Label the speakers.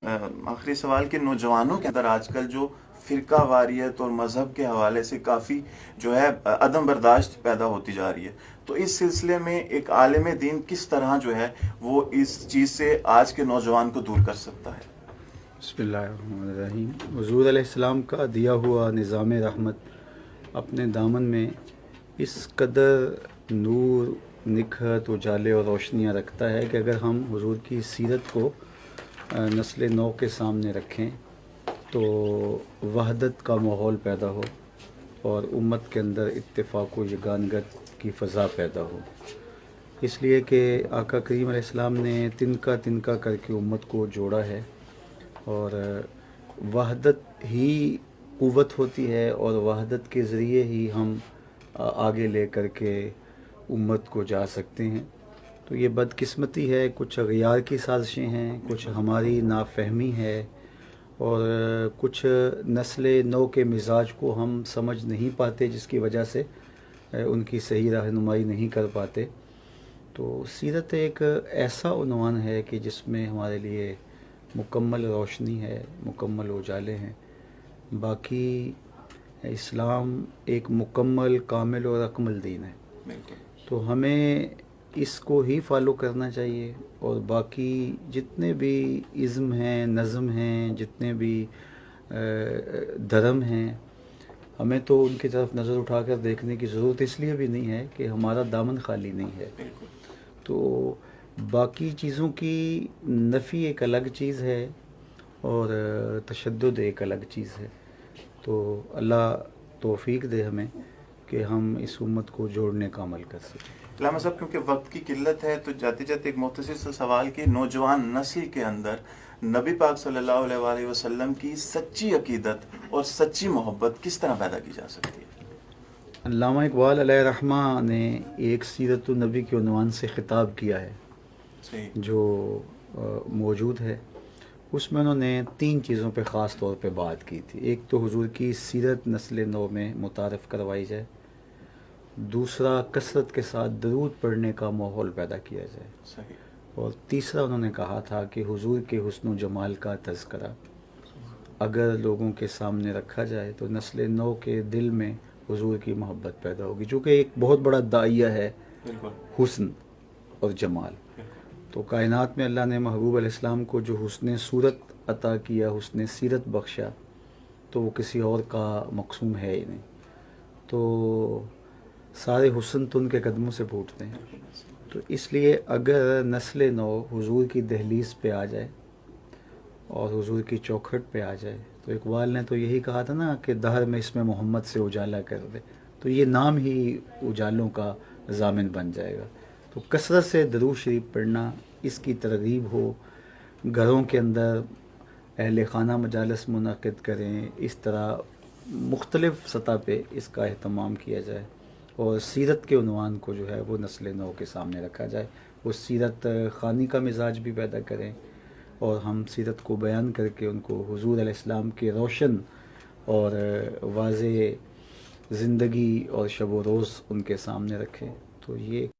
Speaker 1: آخری سوال کہ نوجوانوں کے اندر آج کل جو فرقہ واریت اور مذہب کے حوالے سے کافی جو ہے عدم برداشت پیدا ہوتی جا رہی ہے، تو اس سلسلے میں ایک عالم دین کس طرح جو ہے وہ اس چیز سے آج کے نوجوان کو دور کر سکتا ہے؟
Speaker 2: بسم اللہ الرحمن الرحیم۔ حضور علیہ السلام کا دیا ہوا نظام رحمت اپنے دامن میں اس قدر نور، نکھت، اجالے اور روشنیاں رکھتا ہے کہ اگر ہم حضور کی سیرت کو نسل نو کے سامنے رکھیں تو وحدت کا ماحول پیدا ہو اور امت کے اندر اتفاق و یگانگت کی فضا پیدا ہو، اس لیے کہ آقا کریم علیہ السلام نے تنکا تنکا کر کے امت کو جوڑا ہے، اور وحدت ہی قوت ہوتی ہے، اور وحدت کے ذریعے ہی ہم آگے لے کر کے امت کو جا سکتے ہیں۔ تو یہ بدقسمتی ہے، کچھ اغیار کی سازشیں ہیں، کچھ ہماری نافہمی ہے، اور کچھ نسل نو کے مزاج کو ہم سمجھ نہیں پاتے، جس کی وجہ سے ان کی صحیح رہنمائی نہیں کر پاتے۔ تو سیرت ایک ایسا عنوان ہے کہ جس میں ہمارے لیے مکمل روشنی ہے، مکمل اجالے ہیں۔ باقی اسلام ایک مکمل، کامل اور اکمل دین ہے، تو ہمیں اس کو ہی فالو کرنا چاہیے، اور باقی جتنے بھی ازم ہیں، نظم ہیں، جتنے بھی دھرم ہیں، ہمیں تو ان کی طرف نظر اٹھا کر دیکھنے کی ضرورت اس لیے بھی نہیں ہے کہ ہمارا دامن خالی نہیں ہے۔ تو باقی چیزوں کی نفی ایک الگ چیز ہے اور تشدد ایک الگ چیز ہے۔ تو اللہ توفیق دے ہمیں کہ ہم اس امت کو جوڑنے کا عمل کر سکیں۔
Speaker 1: علامہ صاحب، کیونکہ وقت کی قلت ہے تو جاتے جاتے ایک مختصر سا سوال کہ نوجوان نسل کے اندر نبی پاک صلی اللہ علیہ وآلہ وسلم کی سچی عقیدت اور سچی محبت کس طرح پیدا کی جا سکتی ہے؟
Speaker 2: علامہ اقبال علیہ رحمہ نے ایک سیرت النبی کے عنوان سے خطاب کیا ہے جو موجود ہے، اس میں انہوں نے 3 چیزوں پہ خاص طور پہ بات کی تھی۔ ایک تو حضور کی سیرت نسل نو میں متعارف کروائی جائے، دوسرا کثرت کے ساتھ درود پڑھنے کا ماحول پیدا کیا جائے، اور تیسرا انہوں نے کہا تھا کہ حضور کے حسن و جمال کا تذکرہ اگر لوگوں کے سامنے رکھا جائے تو نسل نو کے دل میں حضور کی محبت پیدا ہوگی، چونکہ ایک بہت بڑا داعیہ ہے حسن اور جمال۔ تو کائنات میں اللہ نے محبوب علیہ السلام کو جو حسن صورت عطا کیا، حسن سیرت بخشا، تو وہ کسی اور کا مقسوم ہے ہی نہیں۔ تو سارے حسن تو ان کے قدموں سے پھوٹتے ہیں، تو اس لیے اگر نسل نو حضور کی دہلیز پہ آ جائے اور حضور کی چوکھٹ پہ آ جائے، تو اقبال نے تو یہی کہا تھا نا کہ دہر میں اس میں محمد سے اجالا کر دے، تو یہ نام ہی اجالوں کا ضامن بن جائے گا۔ تو کثرت سے درود شریف پڑھنا، اس کی ترغیب ہو، گھروں کے اندر اہل خانہ مجالس منعقد کریں، اس طرح مختلف سطح پہ اس کا اہتمام کیا جائے، اور سیرت کے عنوان کو جو ہے وہ نسل نو کے سامنے رکھا جائے۔ وہ سیرت خوانی کا مزاج بھی پیدا کریں، اور ہم سیرت کو بیان کر کے ان کو حضور علیہ السلام کے روشن اور واضح زندگی اور شب و روز ان کے سامنے رکھیں۔ تو یہ